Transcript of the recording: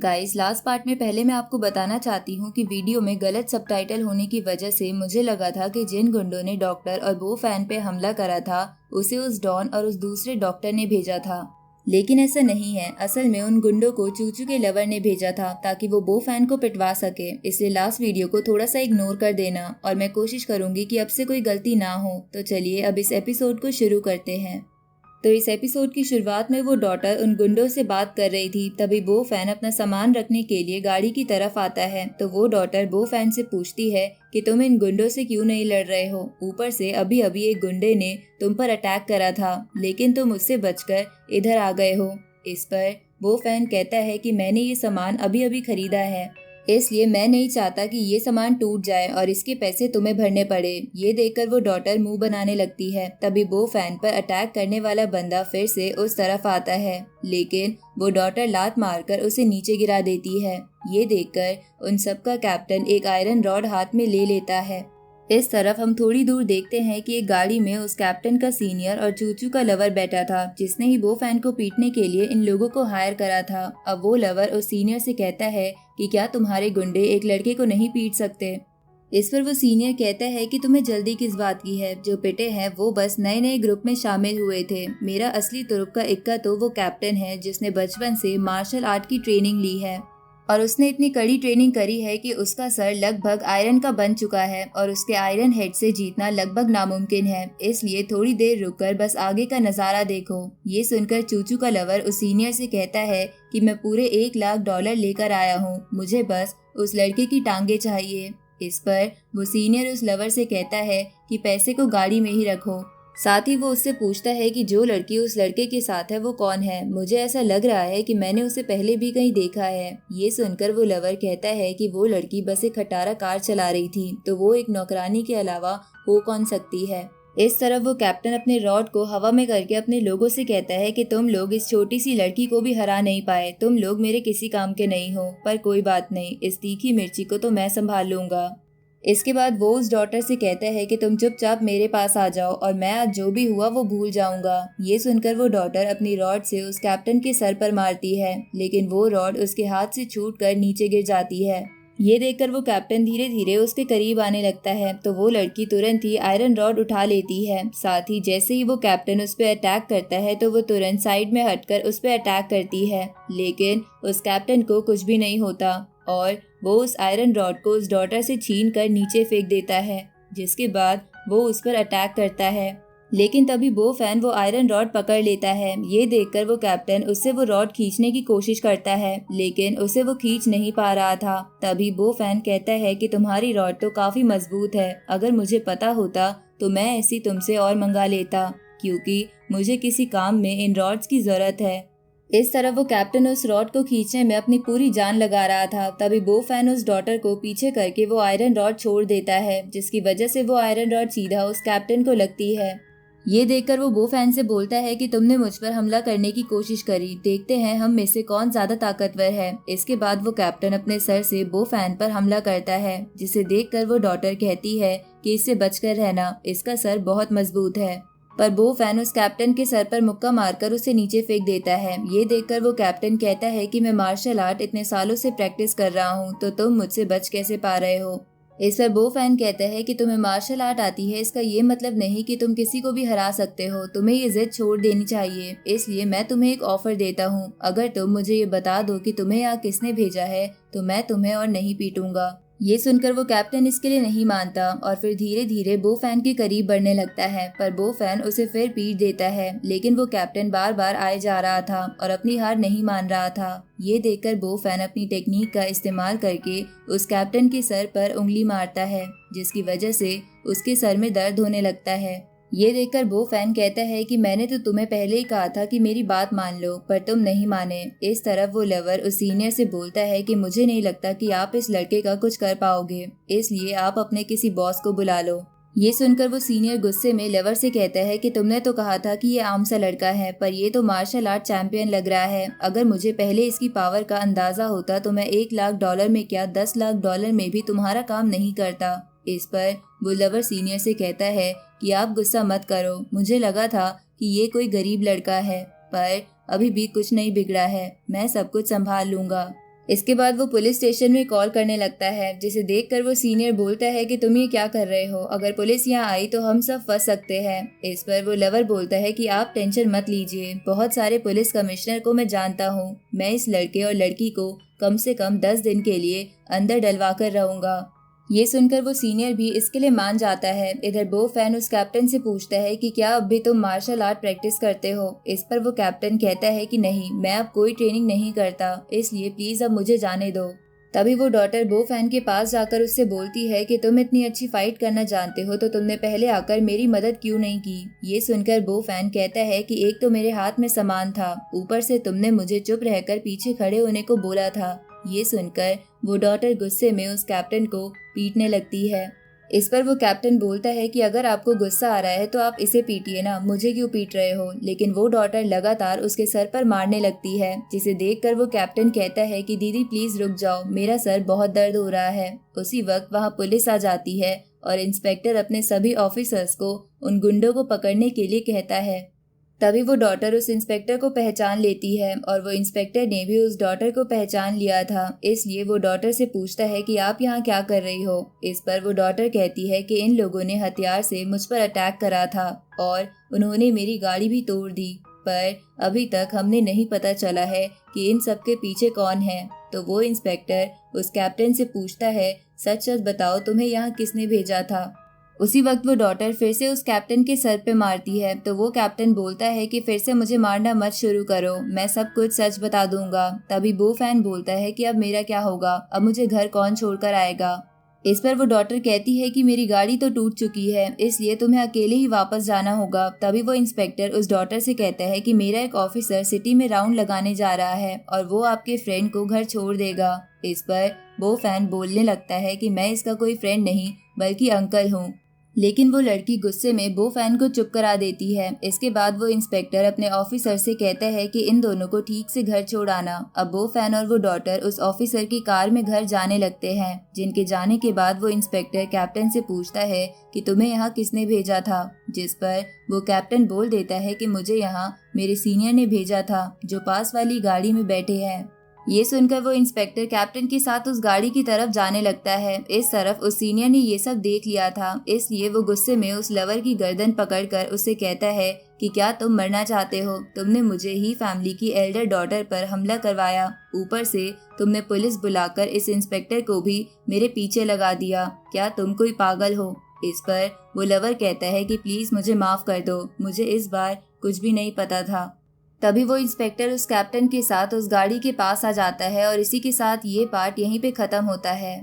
Guys, last part में पहले मैं आपको बताना चाहती हूँ कि वीडियो में गलत सबटाइटल होने की वजह से मुझे लगा था कि जिन गुंडों ने डॉक्टर और बो फैन पे हमला करा था उसे उस डॉन और उस दूसरे डॉक्टर ने भेजा था। लेकिन ऐसा नहीं है। असल में उन गुंडों को चूचू के लवर ने भेजा था ताकि वो बो फैन को पिटवा सके। इसलिए लास्ट वीडियो को थोड़ा सा इग्नोर कर देना और मैं कोशिश करूंगी कि अब से कोई गलती ना हो। तो चलिए अब इस एपिसोड को शुरू करते हैं। तो इस एपिसोड की शुरुआत में वो डॉटर उन गुंडों से बात कर रही थी। तभी बो फैन अपना सामान रखने के लिए गाड़ी की तरफ आता है तो वो डॉटर बो फैन से पूछती है कि तुम इन गुंडों से क्यों नहीं लड़ रहे हो। ऊपर से अभी अभी एक गुंडे ने तुम पर अटैक करा था लेकिन तुम उससे बचकर इधर आ गए हो। इस पर बो फैन कहता है कि मैंने ये सामान अभी अभी खरीदा है, इसलिए मैं नहीं चाहता कि ये सामान टूट जाए और इसके पैसे तुम्हें भरने पड़े। ये देखकर वो डॉटर मुंह बनाने लगती है। तभी बो फैन पर अटैक करने वाला बंदा फिर से उस तरफ आता है लेकिन वो डॉटर लात मारकर उसे नीचे गिरा देती है। ये देखकर उन सबका कैप्टन एक आयरन रॉड हाथ में ले लेता है। इस तरफ हम थोड़ी दूर देखते हैं कि एक गाड़ी में उस कैप्टन का सीनियर और चूचू का लवर बैठा था जिसने ही बो फैन को पीटने के लिए इन लोगों को हायर करा था। अब वो लवर उस सीनियर से कहता है कि क्या तुम्हारे गुंडे एक लड़के को नहीं पीट सकते। इस पर वो सीनियर कहता है कि तुम्हें जल्दी किस बात की है, जो पिटे हैं वो बस नए नए ग्रुप में शामिल हुए थे। मेरा असली तुरुप का इक्का तो वो कैप्टन है जिसने बचपन से मार्शल आर्ट की ट्रेनिंग ली है और उसने इतनी कड़ी ट्रेनिंग करी है कि उसका सर लगभग आयरन का बन चुका है और उसके आयरन हेड से जीतना लगभग नामुमकिन है। इसलिए थोड़ी देर रुककर बस आगे का नजारा देखो। ये सुनकर चूचू का लवर उस सीनियर से कहता है कि मैं पूरे $1,00,000 लेकर आया हूँ, मुझे बस उस लड़के की टांगे चाहिए। इस पर वो सीनियर उस लवर से कहता है कि पैसे को गाड़ी में ही रखो। साथ ही वो उससे पूछता है कि जो लड़की उस लड़के के साथ है वो कौन है, मुझे ऐसा लग रहा है कि मैंने उसे पहले भी कहीं देखा है। ये सुनकर वो लवर कहता है कि वो लड़की बस एक खटारा कार चला रही थी तो वो एक नौकरानी के अलावा हो कौन सकती है। इस तरफ वो कैप्टन अपने रॉड को हवा में करके अपने लोगों से कहता है कि तुम लोग इस छोटी सी लड़की को भी हरा नहीं पाए, तुम लोग मेरे किसी काम के नहीं हो, पर कोई बात नहीं, इस तीखी मिर्ची को तो मैं संभाल लूंगा। इसके बाद वो उस डॉटर से कहता है कि तुम चुपचाप मेरे पास आ जाओ और मैं आज जो भी हुआ वो भूल जाऊंगा। ये सुनकर वो डॉटर अपनी रॉड से उस कैप्टन के सर पर मारती है लेकिन वो रॉड उसके हाथ से छूटकर नीचे गिर जाती है। ये देखकर वो कैप्टन धीरे धीरे उसके करीब आने लगता है तो वो लड़की तुरंत ही आयरन रॉड उठा लेती है। साथ ही जैसे ही वो कैप्टन उस पर अटैक करता है तो वो तुरंत साइड में हटकर उस पर अटैक करती है लेकिन उस कैप्टन को कुछ भी नहीं होता और वो उस आयरन रॉड को उस डॉटर से छीन कर नीचे फेंक देता है, जिसके बाद वो उस पर अटैक करता है। लेकिन तभी बो फैन वो आयरन रॉड पकड़ लेता है। ये देखकर वो कैप्टन उससे वो रॉड खींचने की कोशिश करता है लेकिन उसे वो खींच नहीं पा रहा था। तभी बो फैन कहता है कि तुम्हारी रॉड तो काफी मजबूत है, अगर मुझे पता होता तो मैं ऐसी तुमसे और मंगा लेता, क्योंकि मुझे किसी काम में इन रॉड्स की जरूरत है। इस तरह वो कैप्टन उस रॉड को खींचने में अपनी पूरी जान लगा रहा था। तभी बो फैन उस डॉटर को पीछे करके वो आयरन रॉड छोड़ देता है जिसकी वजह से वो आयरन रॉड सीधा उस कैप्टन को लगती है। ये देखकर वो बो फैन से बोलता है कि तुमने मुझ पर हमला करने की कोशिश करी, देखते हैं हम में से कौन ज्यादा ताकतवर है। इसके बाद वो कैप्टन अपने सर से बो फैन पर हमला करता है जिसे देखकर वो डॉटर कहती है कि इससे बचकर रहना, इसका सर बहुत मजबूत है। पर बो फैन उस कैप्टन के सर पर मुक्का मारकर उसे नीचे फेंक देता है। ये देखकर वो कैप्टन कहता है कि मैं मार्शल आर्ट इतने सालों से प्रैक्टिस कर रहा हूँ तो तुम मुझसे बच कैसे पा रहे हो। इस पर बो फैन कहता है कि तुम्हें मार्शल आर्ट आती है इसका ये मतलब नहीं कि तुम किसी को भी हरा सकते हो, तुम्हें ये जिद छोड़ देनी चाहिए। इसलिए मैं तुम्हें एक ऑफर देता हूँ, अगर तुम मुझे ये बता दो कि तुम्हें यहाँ किसने भेजा है तो मैं तुम्हें और नहीं पीटूंगा। ये सुनकर वो कैप्टन इसके लिए नहीं मानता और फिर धीरे धीरे बो फैन के करीब बढ़ने लगता है, पर बो फैन उसे फिर पीट देता है लेकिन वो कैप्टन बार बार आए जा रहा था और अपनी हार नहीं मान रहा था। ये देखकर बो फैन अपनी टेक्निक का इस्तेमाल करके उस कैप्टन के सर पर उंगली मारता है जिसकी वजह से उसके सर में दर्द होने लगता है। ये देखकर बो फैन कहता है कि मैंने तो तुम्हें पहले ही कहा था कि मेरी बात मान लो, पर तुम नहीं माने। इस तरफ वो लवर उस सीनियर से बोलता है कि मुझे नहीं लगता कि आप इस लड़के का कुछ कर पाओगे, इसलिए आप अपने किसी बॉस को बुला लो। ये सुनकर वो सीनियर गुस्से में लवर से कहता है कि तुमने तो कहा था कि ये आम सा लड़का है, पर ये तो मार्शल आर्ट चैंपियन लग रहा है। अगर मुझे पहले इसकी पावर का अंदाजा होता तो मैं $1,00,000 में क्या $10,00,000 में भी तुम्हारा काम नहीं करता। इस पर वो लवर सीनियर से कहता है कि आप गुस्सा मत करो, मुझे लगा था कि ये कोई गरीब लड़का है, पर अभी भी कुछ नहीं बिगड़ा है, मैं सब कुछ संभाल लूंगा। इसके बाद वो पुलिस स्टेशन में कॉल करने लगता है, जिसे देखकर वो सीनियर बोलता है कि तुम ये क्या कर रहे हो, अगर पुलिस यहाँ आई तो हम सब फंस सकते हैं। इस पर वो लवर बोलता है कि आप टेंशन मत लीजिए, बहुत सारे पुलिस कमिश्नर को मैं जानता हूँ, मैं इस लड़के और लड़की को कम से कम 10 दिन के लिए अंदर डलवा कर रहूंगा। ये सुनकर वो सीनियर भी इसके लिए मान जाता है। इधर बो फैन उस कैप्टन से पूछता है कि क्या अब भी तुम मार्शल आर्ट प्रैक्टिस करते हो। इस पर वो कैप्टन कहता है कि नहीं, मैं अब कोई ट्रेनिंग नहीं करता, इसलिए प्लीज अब मुझे जाने दो। तभी वो डॉटर बो फैन के पास जाकर उससे बोलती है कि तुम इतनी अच्छी फाइट करना जानते हो तो तुमने पहले आकर मेरी मदद क्यों नहीं की। ये सुनकर बो फैन कहता है कि एक तो मेरे हाथ में सामान था, ऊपर से तुमने मुझे चुप रहकर पीछे खड़े होने को बोला था। ये सुनकर वो डॉटर गुस्से में उस कैप्टन को पीटने लगती है। इस पर वो कैप्टन बोलता है कि अगर आपको गुस्सा आ रहा है तो आप इसे पीटिए ना, मुझे क्यों पीट रहे हो। लेकिन वो डॉटर लगातार उसके सर पर मारने लगती है, जिसे देखकर वो कैप्टन कहता है कि दीदी प्लीज रुक जाओ, मेरा सर बहुत दर्द हो रहा है। उसी वक्त वहाँ पुलिस आ जाती है और इंस्पेक्टर अपने सभी ऑफिसर्स को उन गुंडों को पकड़ने के लिए कहता है। तभी वो डॉटर उस इंस्पेक्टर को पहचान लेती है और वो इंस्पेक्टर ने भी उस डॉटर को पहचान लिया था, इसलिए वो डॉटर से पूछता है कि आप यहाँ क्या कर रही हो। इस पर वो डॉटर कहती है कि इन लोगों ने हथियार से मुझ पर अटैक करा था और उन्होंने मेरी गाड़ी भी तोड़ दी, पर अभी तक हमने नहीं पता चला है कि इन सब के पीछे कौन है। तो वो इंस्पेक्टर उस कैप्टन से पूछता है, सच सच बताओ तुम्हें यहाँ किसने भेजा था। उसी वक्त वो डॉटर फिर से उस कैप्टन के सर पे मारती है, तो वो कैप्टन बोलता है कि फिर से मुझे मारना मत शुरू करो, मैं सब कुछ सच बता दूंगा। तभी बो फैन बोलता है कि अब मेरा क्या होगा, अब मुझे घर कौन छोड़कर आएगा। इस पर वो डॉटर कहती है कि मेरी गाड़ी तो टूट चुकी है, इसलिए तुम्हें अकेले ही वापस जाना होगा। तभी वो इंस्पेक्टर उस डॉटर से कहता है कि मेरा एक ऑफिसर सिटी में राउंड लगाने जा रहा है और वो आपके फ्रेंड को घर छोड़ देगा। इस पर बो फैन बोलने लगता है कि मैं इसका कोई फ्रेंड नहीं बल्कि अंकल हूँ, लेकिन वो लड़की गुस्से में बो फैन को चुप करा देती है। इसके बाद वो इंस्पेक्टर अपने ऑफिसर से कहता है कि इन दोनों को ठीक से घर छोड़ आना। अब बो फैन और वो डॉटर उस ऑफिसर की कार में घर जाने लगते हैं, जिनके जाने के बाद वो इंस्पेक्टर कैप्टन से पूछता है कि तुम्हें यहाँ किसने भेजा था। जिस पर वो कैप्टन बोल देता है कि मुझे यहाँ मेरे सीनियर ने भेजा था, जो पास वाली गाड़ी में बैठे हैं। ये सुनकर वो इंस्पेक्टर कैप्टन के साथ उस गाड़ी की तरफ जाने लगता है। इस तरफ उस सीनियर ने ये सब देख लिया था, इसलिए वो गुस्से में उस लवर की गर्दन पकड़कर उससे कहता है कि क्या तुम मरना चाहते हो, तुमने मुझे ही फैमिली की एल्डर डॉटर पर हमला करवाया, ऊपर से तुमने पुलिस बुलाकर इस इंस्पेक्टर को भी मेरे पीछे लगा दिया, क्या तुम कोई पागल हो। इस पर वो लवर कहता है कि प्लीज मुझे माफ कर दो, मुझे इस बार कुछ भी नहीं पता था। तभी वो इंस्पेक्टर उस कैप्टन के साथ उस गाड़ी के पास आ जाता है और इसी के साथ ये पार्ट यहीं पे खत्म होता है।